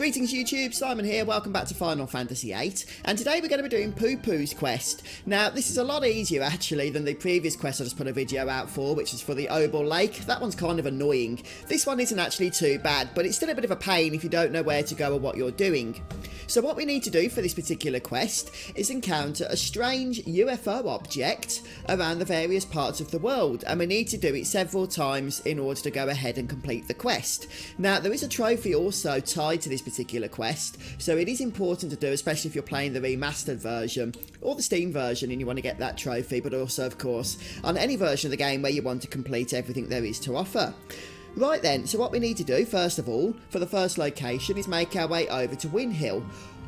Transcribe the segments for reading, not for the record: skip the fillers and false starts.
Greetings YouTube, Simon here, welcome back to Final Fantasy VIII, and today we're going to be doing PuPu's quest. Now this is a lot easier actually than the previous quest I just put a video out for, which is for the Obel Lake. That one's kind of annoying. This one isn't actually too bad, but it's still a bit of a pain if you don't know where to go or what you're doing. So what we need to do for this particular quest is encounter a strange UFO object around the various parts of the world, and we need to do it several times in order to go ahead and complete the quest. Now there is a trophy also tied to this particular quest, so it is important to do, especially if you're playing the remastered version or the Steam version and you want to get that trophy, but also of course on any version of the game where you want to complete everything there is to offer. Right then, so what we need to do first of all for the first location is make our way over to VIII.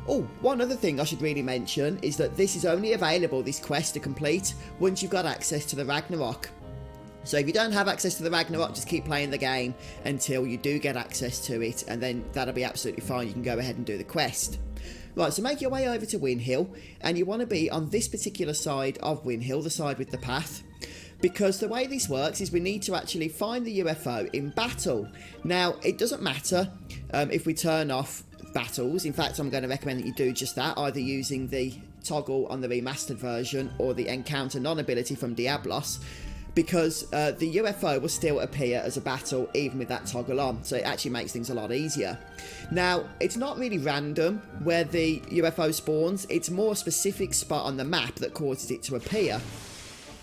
Oh, one other thing I should really mention is that this is only available, this quest, to complete once you've got access to the Ragnarok. So if you don't have access to the Ragnarok, just keep playing the game until you do get access to it, and then that'll be absolutely fine. You can go ahead and do the quest. Right, so make your way over to VIII, and you want to be on this particular side of VIII, the side with the path, because the way this works is we need to actually find the UFO in battle. Now, it doesn't matter if we turn off battles. In fact, I'm going to recommend that you do just that, either using the toggle on the remastered version or the encounter non-ability from Diablos, because the UFO will still appear as a battle even with that toggle on, so it actually makes things a lot easier. Now, it's not really random where the UFO spawns, it's a more specific spot on the map that causes it to appear.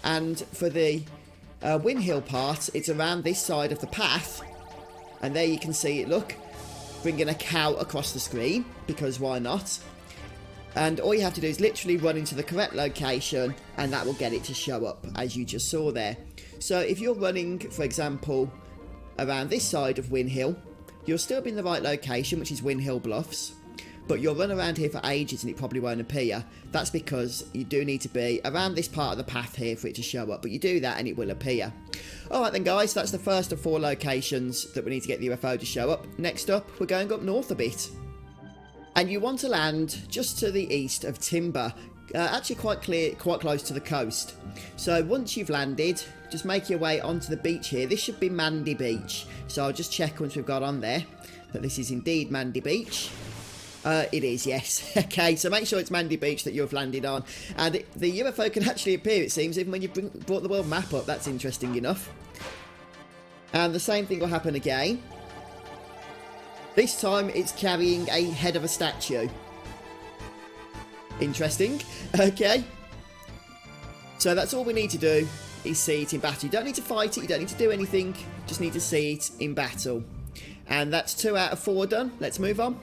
And for the VIII part, it's around this side of the path, and there you can see it, look, bringing a cow across the screen, because why not? And all you have to do is literally run into the correct location and that will get it to show up, as you just saw there. So if you're running, for example, around this side of VIII, you'll still be in the right location, which is VIII Bluffs, but you'll run around here for ages and it probably won't appear. That's because you do need to be around this part of the path here for it to show up, but you do that and it will appear. Alright then guys, so that's the first of 4 locations that we need to get the UFO to show up. Next up, we're going up north a bit. And you want to land just to the east of Timber, actually quite close to the coast. So once you've landed, just make your way onto the beach here. This should be Mandy Beach, so I'll just check once we've got on there that this is indeed Mandy Beach. It is, yes. Okay, so make sure it's Mandy Beach that you've landed on. And the UFO can actually appear, it seems, even when you've brought the world map up. That's interesting enough. And the same thing will happen again. This time it's carrying a head of a statue. Interesting. Okay. So that's all we need to do is see it in battle. You don't need to fight it, you don't need to do anything, just need to see it in battle. And that's 2 out of 4 done. Let's move on.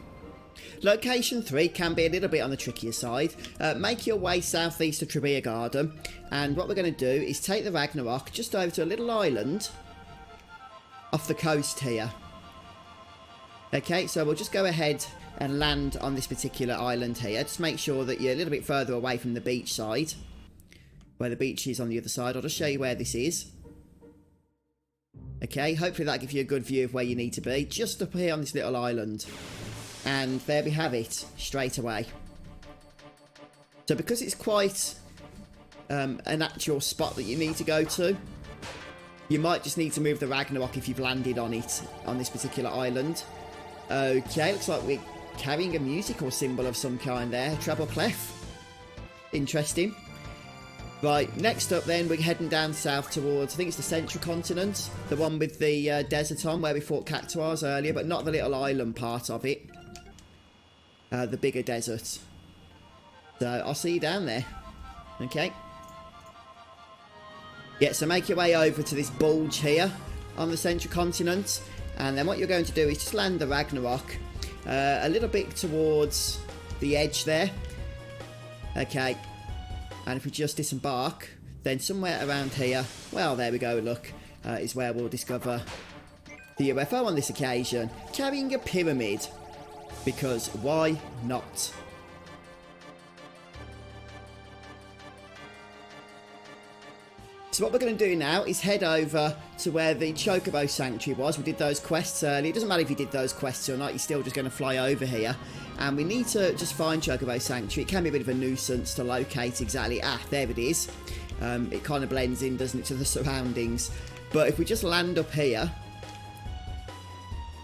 Location 3 can be a little bit on the trickier side. Make your way southeast of Trebia Garden, and what we're going to do is take the Ragnarok just over to a little island off the coast here. Okay, so we'll just go ahead and land on this particular island here. Just make sure that you're a little bit further away from the beach side, where the beach is on the other side. I'll just show you where this is. Okay, hopefully that gives you a good view of where you need to be, just up here on this little island. And there we have it, straight away. So because it's quite an actual spot that you need to go to, you might just need to move the Ragnarok if you've landed on it, on this particular island. Okay, looks like we're carrying a musical symbol of some kind there, a treble clef. Interesting. Right, next up then, we're heading down south towards, I think it's the Central Continent, the one with the desert on, where we fought Cactuars earlier, but not the little island part of it. The bigger desert. So, I'll see you down there. Okay. Yeah, so make your way over to this bulge here on the Central Continent, and then what you're going to do is just land the Ragnarok a little bit towards the edge there. Okay, and if we just disembark, then somewhere around here, well, there we go, look, is where we'll discover the UFO on this occasion, carrying a pyramid, because why not? So what we're going to do now is head over to where the Chocobo Sanctuary was. We did those quests earlier. It doesn't matter if you did those quests or not, you're still just going to fly over here. And we need to just find Chocobo Sanctuary. It can be a bit of a nuisance to locate exactly. Ah, there it is. It kind of blends in, doesn't it, to the surroundings. But if we just land up here,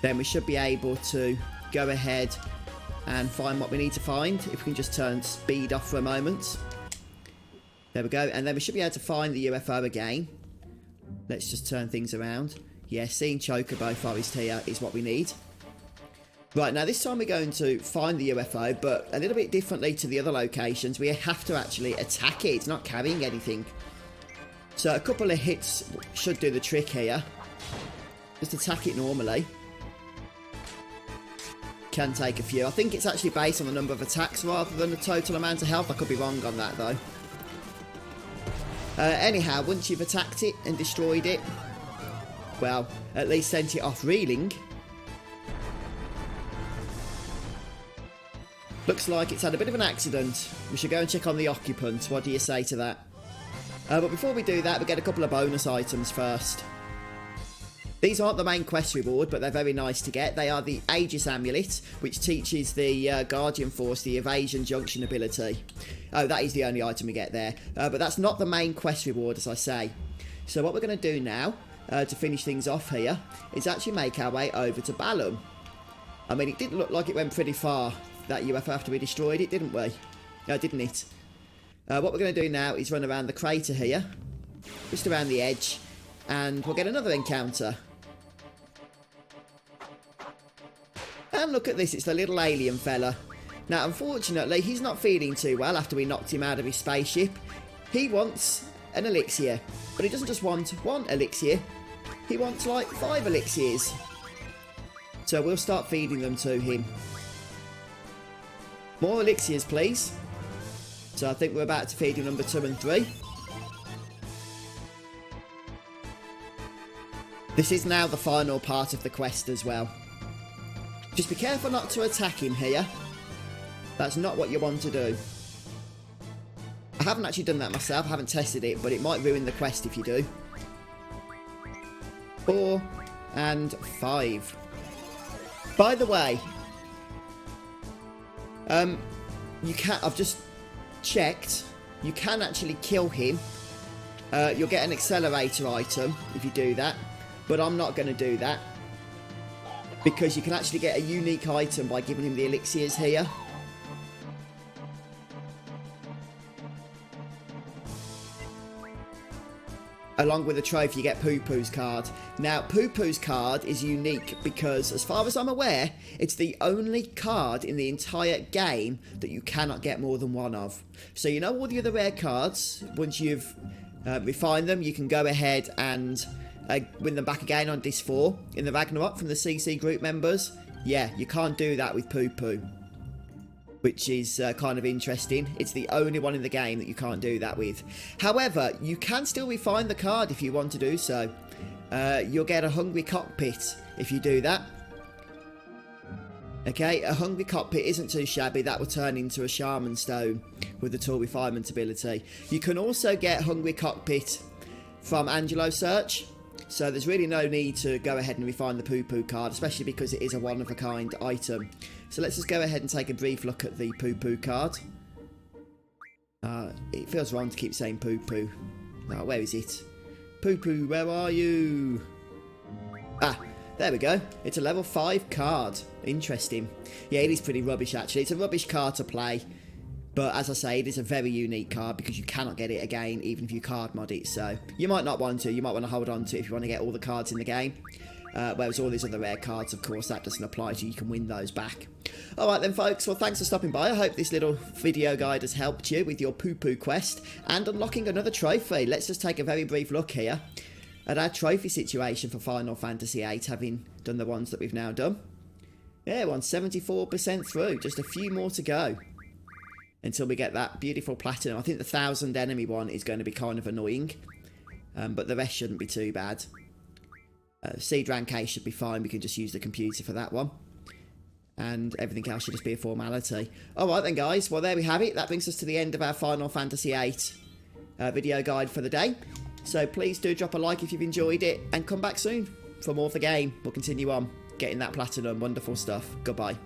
then we should be able to go ahead and find what we need to find. If we can just turn speed off for a moment. There we go. And then we should be able to find the UFO again. Let's just turn things around. Yeah, seeing Chocobo Forest here is what we need. Right, now this time we're going to find the UFO, but a little bit differently to the other locations. We have to actually attack it. It's not carrying anything. So a couple of hits should do the trick here. Just attack it normally. Can take a few. I think it's actually based on the number of attacks rather than the total amount of health. I could be wrong on that though. Anyhow, once you've attacked it and destroyed it, well, at least sent it off reeling. Looks like it's had a bit of an accident. We should go and check on the occupant. What do you say to that? But before we do that, we get a couple of bonus items first. These aren't the main quest reward, but they're very nice to get. They are the Aegis Amulet, which teaches the Guardian Force the Evasion Junction ability. Oh, that is the only item we get there. But that's not the main quest reward, as I say. So what we're going to do now, to finish things off here, is actually make our way over to Balam. I mean, it did look like it went pretty far, that UFO, after we destroyed it, didn't we? Didn't it? What we're going to do now is run around the crater here, just around the edge, and we'll get another encounter. And look at this, it's the little alien fella. Now, unfortunately, he's not feeling too well after we knocked him out of his spaceship. He wants an elixir, but he doesn't just want one elixir, he wants like 5 elixirs. So we'll start feeding them to him. More elixirs, please. So I think we're about to feed him number 2 and 3. This is now the final part of the quest as well. Just be careful not to attack him here. That's not what you want to do. I haven't actually done that myself, I haven't tested it, but it might ruin the quest if you do. 4 and 5. By the way, you can, I've just checked, you can actually kill him. You'll get an accelerator item if you do that, but I'm not going to do that, because you can actually get a unique item by giving him the elixirs here. Along with the trophy, you get PuPu's card. Now, PuPu's card is unique because, as far as I'm aware, it's the only card in the entire game that you cannot get more than one of. So you know all the other rare cards, once you've refined them, you can go ahead and win them back again on Disc 4 in the Ragnarok from the CC group members. Yeah, you can't do that with PuPu, which is kind of interesting. It's the only one in the game that you can't do that with. However, you can still refine the card if you want to do so. You'll get a Hungry Cockpit if you do that. Okay, a Hungry Cockpit isn't too shabby. That will turn into a Shaman Stone with the Tool Refinement ability. You can also get Hungry Cockpit from Angelo Search. So there's really no need to go ahead and refine the PuPu card, especially because it is a one-of-a-kind item. So let's just go ahead and take a brief look at the PuPu card. It feels wrong to keep saying PuPu. Oh, where is it? PuPu, where are you? Ah, there we go. It's a level 5 card. Interesting. Yeah, it is pretty rubbish, actually. It's a rubbish card to play. But as I say, it is a very unique card because you cannot get it again, even if you card mod it. So you might not want to. You might want to hold on to it if you want to get all the cards in the game. Whereas all these other rare cards, of course, that doesn't apply to you. You can win those back. Alright then, folks. Well, thanks for stopping by. I hope this little video guide has helped you with your PuPu quest and unlocking another trophy. Let's just take a very brief look here at our trophy situation for Final Fantasy VIII, having done the ones that we've now done. Yeah, we're on 74% through. Just a few more to go until we get that beautiful platinum. I think the 1,000 enemy one is going to be kind of annoying, but the rest shouldn't be too bad. Seed rank A should be fine. We can just use the computer for that one, and everything else should just be a formality. Alright then, guys, well, there we have it. That brings us to the end of our Final Fantasy VIII video guide for the day. So please do drop a like if you've enjoyed it, and come back soon for more of the game. We'll continue on getting that platinum. Wonderful stuff. Goodbye.